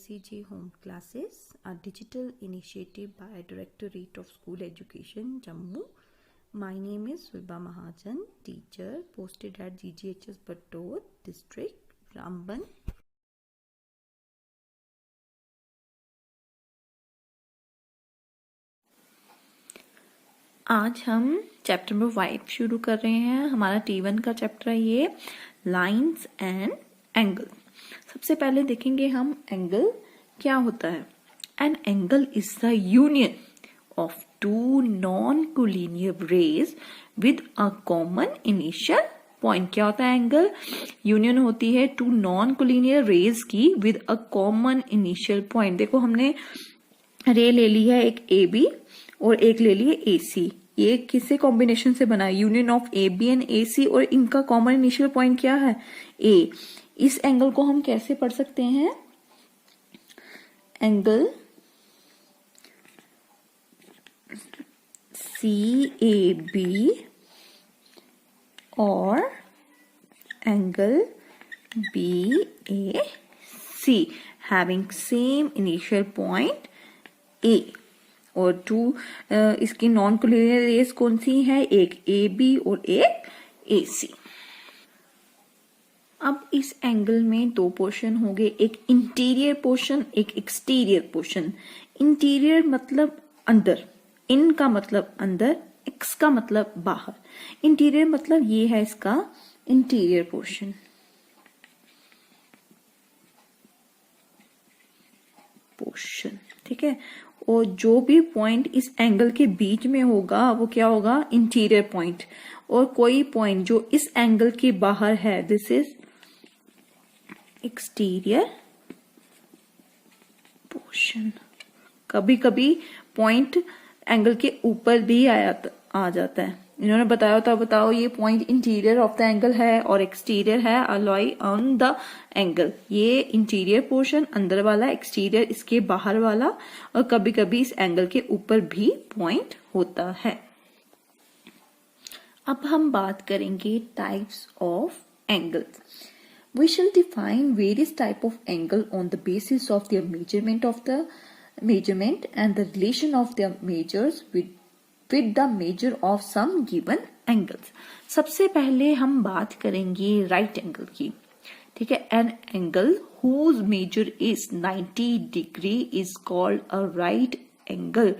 ICG Home Classes, a digital initiative by Directorate of School Education, Jammu. My name is Vibha Mahajan, teacher, posted at GGHS Battor, District, Ramban. आज हम chapter number 5 शुरू कर रहे हैं। हमारा T1 का chapter है ये, लाइंस एंड एंगल। सबसे पहले देखेंगे हम एंगल क्या होता है। An angle is the union of two non collinear rays with a common initial point. क्या होता है एंगल? यूनियन होती है टू नॉन कोलिनियर रेज की with a common initial point. देखो हमने रे ले ली है एक ए बी और एक ले ली है ए सी। ये किससे कॉम्बिनेशन से बना है? Union of A B and A C, और इनका कॉमन इनिशियल पॉइंट क्या है? ए। इस एंगल को हम कैसे पढ़ सकते हैं? एंगल सी ए बी और angle B A C having same initial point A. और टू इसकी नॉन कोलिनियर रेज कौन सी है? एक ए बी और एक ए सी। अब इस एंगल में दो पोर्शन होंगे, एक इंटीरियर पोर्शन, एक एक्सटीरियर पोर्शन। इंटीरियर मतलब अंदर, इन का मतलब अंदर, एक्स का मतलब बाहर। इंटीरियर मतलब ये है इसका इंटीरियर पोर्शन। ठीक है। और जो भी पॉइंट इस एंगल के बीच में होगा वो क्या होगा? Interior point. और कोई पॉइंट जो इस एंगल के बाहर है, दिस इज एक्सटीरियर पोर्शन। कभी कभी पॉइंट एंगल के ऊपर भी आ जाता है। इन्होंने बताया था, बताओ ये point interior of the angle है और एक्सटीरियर है अलाई ऑन द एंगल। ये इंटीरियर पोर्शन अंदर वाला, एक्सटीरियर इसके बाहर वाला, और कभी कभी इस एंगल के ऊपर भी पॉइंट होता है। अब हम बात करेंगे types of angles. We shall define various type of angle on the basis of their measurement and the relation of their measures with the measure of some given angles. सबसे पहले हम बात करेंगे राइट एंगल की। ठीक है। An angle whose measure is 90 degree is called a right angle.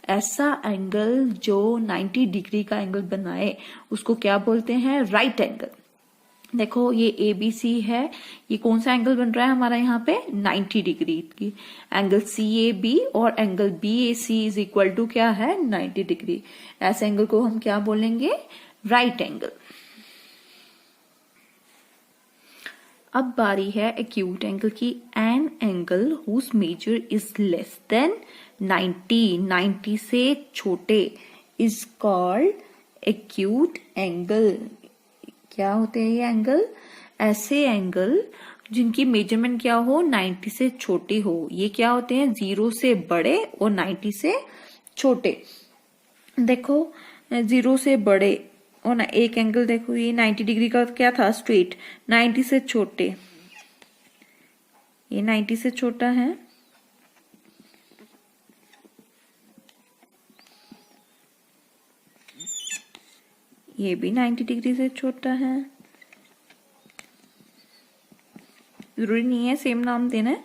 ऐसा angle जो 90 डिग्री का एंगल बनाए उसको क्या बोलते हैं? Right angle. देखो ये ए बी सी है, ये कौन सा एंगल बन रहा है हमारा यहाँ पे? 90 डिग्री की। एंगल सी ए बी और angle B A C is equal to क्या है? 90 डिग्री। ऐसे एंगल को हम क्या बोलेंगे? Right angle. अब बारी है एक्यूट एंगल की। An angle whose measure is less than 90 से छोटे इज कॉल्ड एक्यूट एंगल। क्या होते हैं ये एंगल? ऐसे एंगल जिनकी मेजरमेंट क्या हो? 90 से छोटी हो। ये क्या होते हैं? 0 से बड़े और 90 से छोटे। देखो 0 से बड़े और ना एक एंगल देखो, ये 90 डिग्री का क्या था? स्ट्रेट। 90 से छोटे, ये 90 से छोटा है। ये भी 90 डिग्री से छोटा है। जरूरी नहीं है सेम नाम देना है,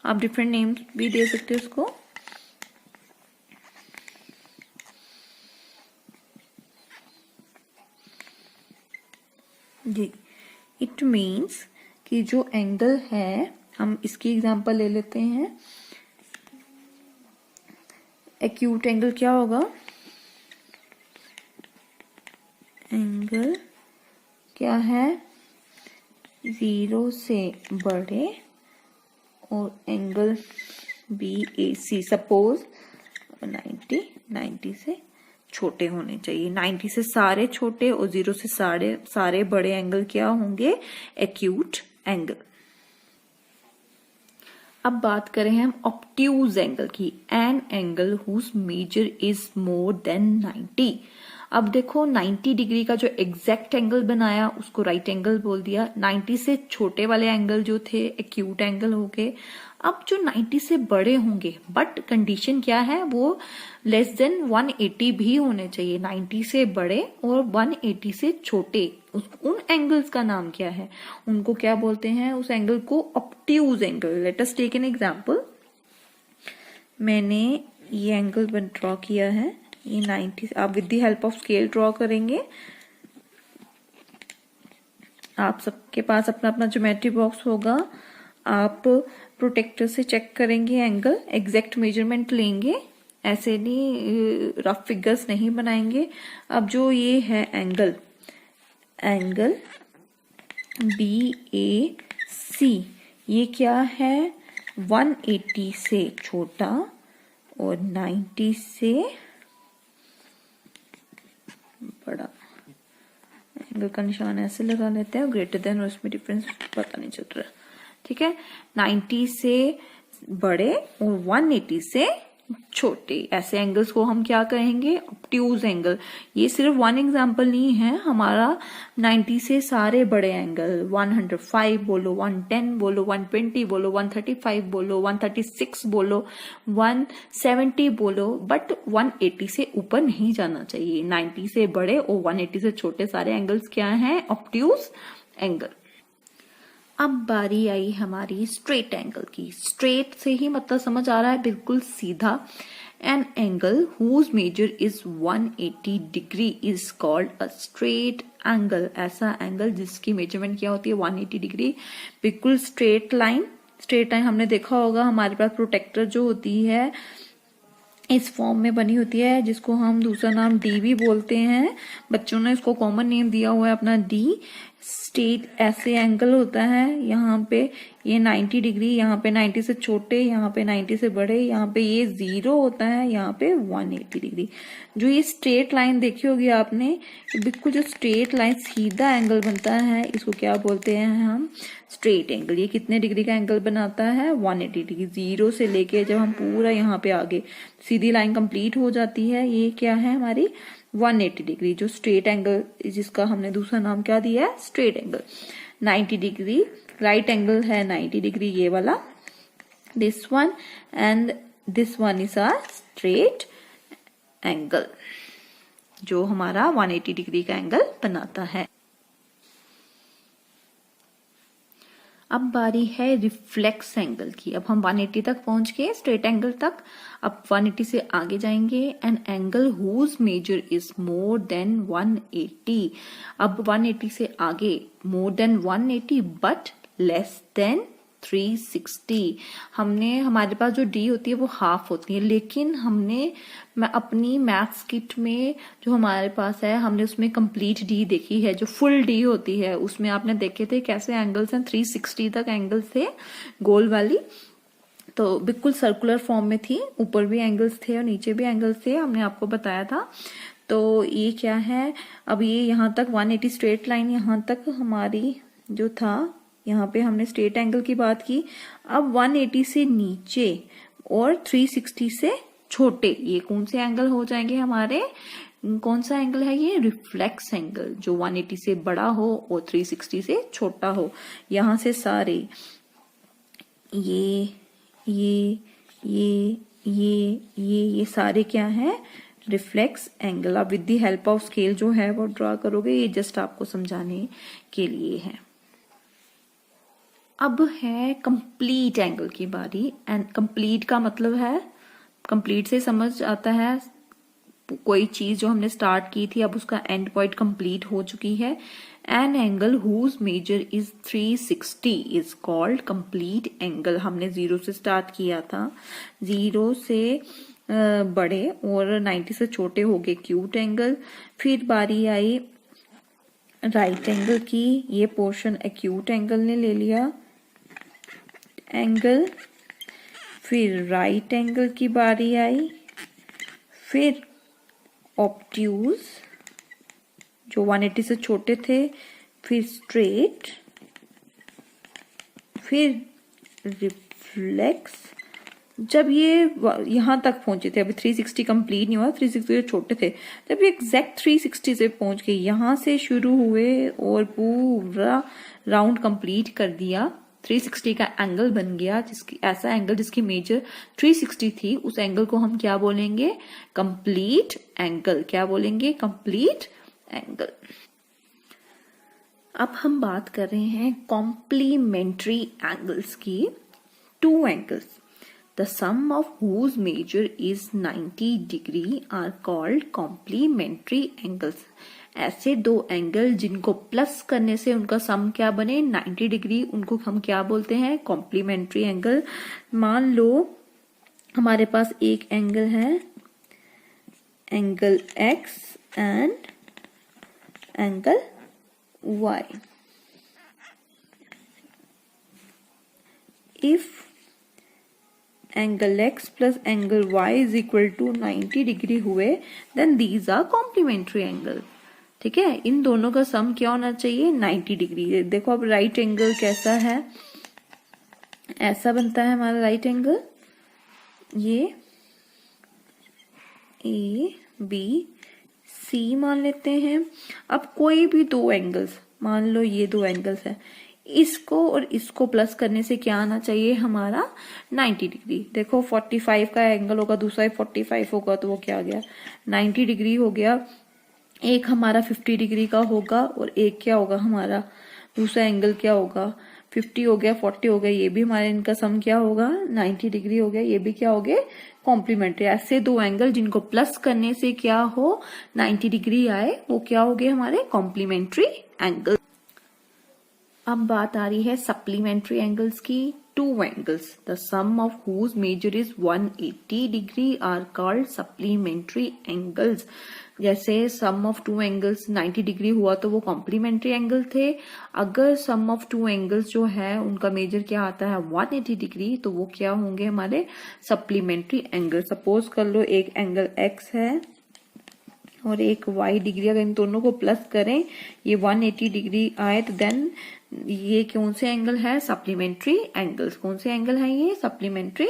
आप डिफरेंट नेम भी दे सकते हो उसको। जी, इट मीन्स कि जो एंगल है, हम इसकी एग्जांपल ले लेते हैं। एक्यूट एंगल क्या होगा? एंगल क्या है? 0 से बड़े और angle B A C suppose 90 से छोटे होने चाहिए। 90 से सारे छोटे और 0 से सारे बड़े एंगल क्या होंगे? Acute angle. अब बात करें हम ऑब्ट्यूज एंगल की। An angle whose measure is more than 90। अब देखो 90 डिग्री का जो एग्जैक्ट एंगल बनाया उसको राइट एंगल बोल दिया। 90 से छोटे वाले एंगल जो थे एक्यूट एंगल हो गए। अब जो 90 से बड़े होंगे, बट कंडीशन क्या है, वो लेस देन 180 भी होने चाहिए। 90 से बड़े और 180 से छोटे, उन एंगल्स का नाम क्या है, उनको क्या बोलते हैं, उस एंगल को obtuse angle. Let us take an example. मैंने ये एंगल ड्रॉ किया है, ये 90, आप with the help of scale draw करेंगे। आप सबके पास अपना अपना ज्योमेट्री बॉक्स होगा, आप प्रोटेक्टर से चेक करेंगे एंगल, एग्जैक्ट मेजरमेंट लेंगे, ऐसे नहीं रफ फिगर्स नहीं बनाएंगे। अब जो ये है एंगल BAC, ये क्या है, 180 से छोटा और 90 से बड़ा। एंगल का निशान ऐसे लगा लेते हैं, और ग्रेटर देन, और इसमें डिफरेंस पता नहीं चल रहा, ठीक है। 90 से बड़े और 180 से छोटे, ऐसे एंगल्स को हम क्या कहेंगे, ऑब्ट्यूज एंगल। ये सिर्फ वन एग्जांपल नहीं है, हमारा 90 से सारे बड़े एंगल, 105 बोलो, 110 बोलो, 120 बोलो, 135 बोलो, 136 बोलो, 170 बोलो, बट 180 से ऊपर नहीं जाना चाहिए। 90 से बड़े और 180 से छोटे सारे एंगल्स क्या हैं, ऑब्ट्यूज एंगल। अब बारी आई हमारी स्ट्रेट एंगल की। स्ट्रेट से ही मतलब समझ आ रहा है, बिल्कुल सीधा। An angle whose measure is 180 degree is called a straight angle. ऐसा एंगल जिसकी मेजरमेंट क्या होती है, 180 डिग्री, बिल्कुल स्ट्रेट लाइन। स्ट्रेट लाइन हमने देखा होगा, हमारे पास प्रोटेक्टर जो होती है इस फॉर्म में बनी होती है, जिसको हम दूसरा नाम डी भी बोलते हैं। बच्चों ने इसको कॉमन नेम दिया हुआ है अपना डी। स्ट्रेट ऐसे एंगल होता है, यहाँ पे ये 90 डिग्री, यहाँ पे 90 से छोटे, यहाँ पे 90 से बड़े, यहाँ पे ये 0 होता है, यहाँ पे 180 डिग्री। जो ये स्ट्रेट लाइन देखी होगी आपने, बिल्कुल जो स्ट्रेट लाइन सीधा एंगल बनता है, इसको क्या बोलते हैं हम, स्ट्रेट एंगल। ये कितने डिग्री का एंगल बनाता है, 180 डिग्री। 0 से लेके जब हम पूरा यहाँ पे आगे सीधी लाइन कंप्लीट हो जाती है, ये क्या है हमारी 180 डिग्री, जो स्ट्रेट एंगल, जिसका हमने दूसरा नाम क्या दिया है, straight angle. 90 degree right angle है, 90 डिग्री ये वाला, this one, and this one is a straight angle, जो हमारा 180 डिग्री का एंगल बनाता है। अब बारी है रिफ्लेक्स एंगल की। अब हम 180 तक पहुंच गए, स्ट्रेट एंगल तक। अब 180 से आगे जाएंगे। An angle whose measure is more than 180। अब 180 से आगे more than 180 but less than 360। हमारे पास जो डी होती है वो हाफ होती है, लेकिन मैं अपनी मैथ्स किट में जो हमारे पास है, हमने उसमें कंप्लीट डी देखी है, जो फुल डी होती है। उसमें आपने देखे थे कैसे एंगल्स हैं, 360 तक एंगल्स थे गोल वाली, तो बिल्कुल सर्कुलर फॉर्म में थी। ऊपर भी एंगल्स थे और नीचे भी एंगल्स थे, हमने आपको बताया था। तो ये क्या है, अब ये यहाँ तक 180 स्ट्रेट लाइन, यहाँ तक हमारी जो था, यहाँ पे हमने स्ट्रेट एंगल की बात की। अब 180 से नीचे और 360 से छोटे, ये कौन से एंगल हो जाएंगे हमारे, कौन सा एंगल है ये, रिफ्लेक्स एंगल, जो 180 से बड़ा हो और 360 से छोटा हो। यहां से सारे ये सारे क्या है, रिफ्लेक्स एंगल। आप with the help of scale जो है वो ड्रॉ करोगे, ये जस्ट आपको समझाने के लिए है। अब है कंप्लीट एंगल की बारी। एंड कंप्लीट का मतलब है, कंप्लीट से समझ आता है कोई चीज जो हमने स्टार्ट की थी, अब उसका एंड पॉइंट कंप्लीट हो चुकी है। An angle whose measure is 360 is called complete angle. हमने 0 से स्टार्ट किया था, 0 से बड़े और 90 से छोटे हो गए एक्यूट एंगल। फिर बारी आई राइट एंगल की, ये पोर्शन एक्यूट एंगल ने ले लिया एंगल। फिर राइट एंगल की बारी आई, फिर ऑब्ट्यूज जो 180 से छोटे थे, फिर स्ट्रेट, फिर रिफ्लेक्स। जब ये यहां तक पहुंचे थे, अभी 360 कंप्लीट नहीं हुआ, 360 से छोटे थे, जब ये एग्जैक्ट 360 से पहुंच गए, यहां से शुरू हुए और पूरा राउंड कंप्लीट कर दिया 360 का एंगल बन गया, जिसकी ऐसा एंगल जिसकी मेजर 360 थी, उस एंगल को हम क्या बोलेंगे? Complete angle. क्या बोलेंगे? Complete angle. अब हम बात कर रहे हैं कॉम्प्लीमेंट्री एंगल्स की। Two angles the sum of whose measure is 90 degree are called complementary angles। ऐसे दो एंगल जिनको प्लस करने से उनका सम क्या बने? 90 डिग्री, उनको हम क्या बोलते हैं? Complementary angle. मान लो हमारे पास एक एंगल है, angle x and angle y। If angle x plus angle y is equal to 90 degree हुए, then these are complementary angle. ठीक है, इन दोनों का सम क्या होना चाहिए? 90 डिग्री। देखो अब राइट एंगल कैसा है, ऐसा बनता है हमारा राइट एंगल, ये ए बी सी मान लेते हैं। अब कोई भी दो एंगल्स, मान लो ये दो एंगल्स है, इसको और इसको प्लस करने से क्या आना चाहिए? हमारा 90 डिग्री। देखो 45 का एंगल होगा, दूसरा 45 होगा, तो वो क्या आ गया? 90 डिग्री हो गया। एक हमारा 50 डिग्री का होगा और एक क्या होगा हमारा दूसरा एंगल क्या होगा? 50 हो गया, 40 हो गया, ये भी हमारे इनका सम क्या होगा? 90 डिग्री हो गया, ये भी क्या हो गए? कॉम्प्लीमेंट्री। ऐसे दो एंगल जिनको प्लस करने से क्या हो? 90 डिग्री आए, वो क्या हो गए? हमारे कॉम्प्लीमेंट्री एंगल। अब बात आ रही है सप्लीमेंट्री एंगल्स की। Two angles the sum of whose measure is 180 degree are called supplementary angles. जैसे sum of two angles 90 degree हुआ तो वो कॉम्प्लीमेंट्री एंगल थे। अगर सम ऑफ टू एंगल्स जो है उनका मेजर क्या आता है? 180 डिग्री, तो वो क्या होंगे? हमारे सप्लीमेंट्री एंगल। सपोज कर लो एक एंगल x है और एक y डिग्री, अगर इन दोनों को प्लस करें, ये 180 डिग्री आए, तो देन ये कौन से एंगल है? Supplementary angles. कौन से एंगल है ये? सप्लीमेंट्री।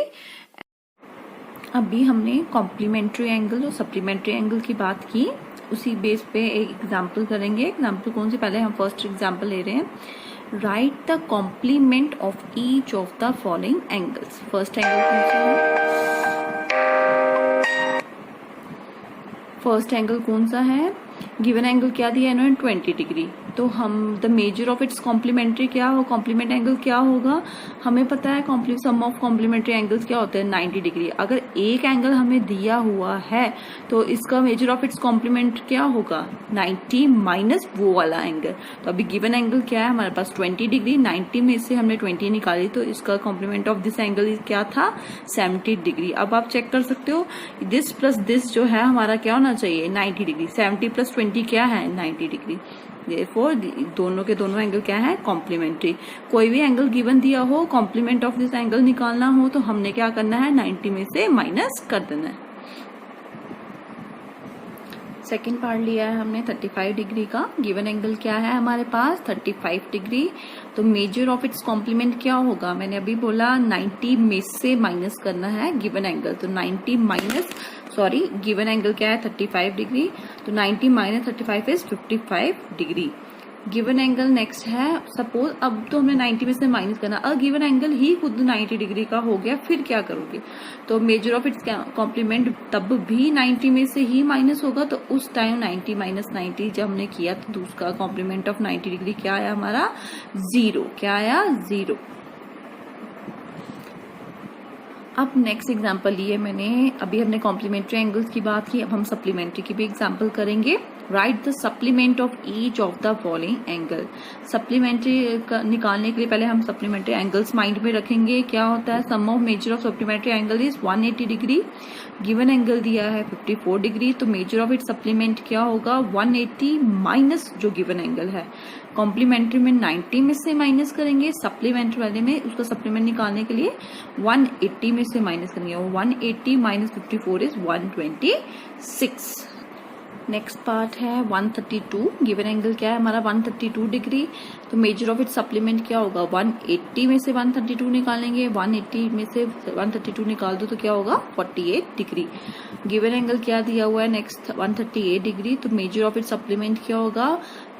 अभी हमने कॉम्प्लीमेंट्री एंगल और सप्लीमेंट्री एंगल की बात की, उसी बेस पे एक एग्जांपल करेंगे। एग्जांपल कौन से? पहले हम फर्स्ट एग्जांपल ले रहे हैं। Write the complement of each of the following angles. First angle कौन सा है? फर्स्ट एंगल कौन सा है? गिवन एंगल क्या दिया है इन्होंने? 20 डिग्री। तो हम the measure of its complementary क्या हो? कॉम्प्लीमेंट एंगल क्या होगा? हमें पता है सम ऑफ कॉम्प्लीमेंट्री एंगल्स क्या होते हैं? 90 डिग्री। अगर एक एंगल हमें दिया हुआ है तो इसका मेजर ऑफ इट्स कॉम्प्लीमेंट क्या होगा? 90 माइनस वो वाला एंगल। तो अभी गिवन एंगल क्या है हमारे पास? 20 डिग्री। 90 में से हमने 20 निकाली, तो इसका कॉम्प्लीमेंट ऑफ दिस एंगल क्या था? 70 डिग्री। अब आप चेक कर सकते हो, दिस प्लस दिस जो है हमारा क्या होना चाहिए? 90 डिग्री। 70 प्लस 20 क्या है? 90 डिग्री। Therefore, दोनों के दोनों एंगल क्या है? कॉम्प्लीमेंट्री। कोई भी एंगल गिवन दिया हो, कॉम्प्लीमेंट ऑफ दिस एंगल निकालना हो, तो हमने क्या करना है? 90 में से माइनस कर देना है। सेकेंड पार्ट लिया है हमने 35 डिग्री का। गिवन एंगल क्या है हमारे पास? 35 डिग्री। तो मेजर ऑफ इट्स कॉम्प्लीमेंट क्या होगा? मैंने अभी बोला 90 में से माइनस करना है गिवन एंगल। तो 90 माइनस गिवन एंगल क्या है? 35 डिग्री। तो 90 minus 35 is 55 degree. Given angle next है, सपोज अब तो हमने 90 में से माइनस करना, अगर गिवन एंगल ही खुद 90 डिग्री का हो गया, फिर क्या करोगे? तो मेजर ऑफ इट्स कॉम्प्लीमेंट तब भी 90 में से ही माइनस होगा। तो उस टाइम 90 माइनस 90 जब हमने किया तो दूसरा कॉम्प्लीमेंट ऑफ 90 डिग्री क्या आया हमारा? 0। क्या आया? 0। अब नेक्स्ट एग्जांपल लिए मैंने, अभी हमने कॉम्प्लीमेंट्री एंगल्स की बात की, अब हम सप्लीमेंट्री की भी एग्जांपल करेंगे। Right the supplement of each of the following angle. Supplementary निकालने के लिए पहले हम सप्लीमेंट्री एंगल्स माइंड में रखेंगे। क्या होता है? Sum of measure of supplementary angle is 180 degree. Given angle दिया है 54 डिग्री। तो मेजर ऑफ इट सप्लीमेंट क्या होगा? 180 माइनस जो गिवन एंगल है। कॉम्प्लीमेंट्री में 90 में से माइनस करेंगे, सप्लीमेंट्री वाले में उसका सप्लीमेंट निकालने के लिए 180 में से माइनस करेंगे। 180 माइनस 54 इज 126। नेक्स्ट पार्ट है 132। गिवन एंगल क्या है हमारा? 132 डिग्री। तो मेजर ऑफ इट सप्लीमेंट क्या होगा, 180 में से 132 निकालेंगे, 180 में से 132 निकाल दो तो क्या होगा 48 डिग्री। गिवन एंगल क्या दिया हुआ है नेक्स्ट 138 डिग्री, तो मेजर ऑफ इट सप्लीमेंट क्या होगा,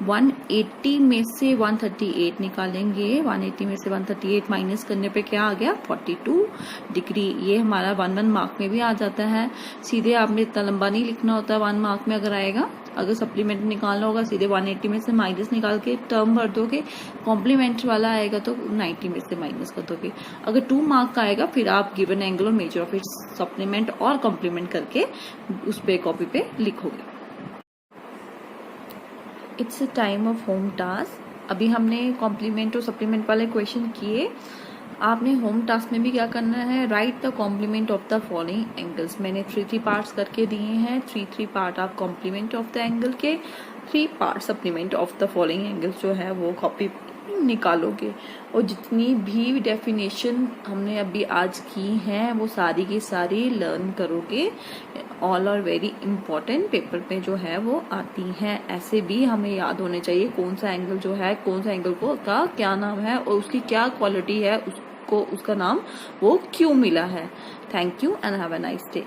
180 में से 138 निकालेंगे, 180 में से 138 माइनस करने पे क्या आ गया 42 डिग्री। ये हमारा 1 मार्क में भी आ जाता है। सीधे आपने इतना लंबा नहीं लिखना होता, 1 मार्क में अगर आएगा, अगर सप्लीमेंट निकालना होगा सीधे 180 में से माइनस निकाल के टर्म भर दोगे, कॉम्प्लीमेंट वाला आएगा तो 90 में से माइनस कर दोगे। अगर 2 मार्क का आएगा फिर आप गिवन एंगल और मेजर ऑफ इट्स सप्लीमेंट और कॉम्प्लीमेंट करके उस पे कॉपी पे लिखोगे। It's a time of home task. अभी हमने कॉम्प्लीमेंट और सप्लीमेंट वाले क्वेश्चन किए, आपने होम टास्क में भी क्या करना है, write the complement of the following angles. मैंने 3 पार्ट्स करके दिए हैं, 3 पार्ट आप कॉम्प्लीमेंट ऑफ द एंगल के, 3 part supplement of the following angles जो है वो कॉपी निकालोगे। और जितनी भी डेफिनेशन हमने अभी आज की हैं वो सारी की सारी लर्न करोगे। All are very important, paper में जो है वो आती हैं। ऐसे भी हमें याद होने चाहिए कौन सा एंगल जो है, कौन सा एंगल को का क्या नाम है और उसकी क्या क्वालिटी है, उसको उसका नाम वो क्यों मिला है। Thank you and have a nice day.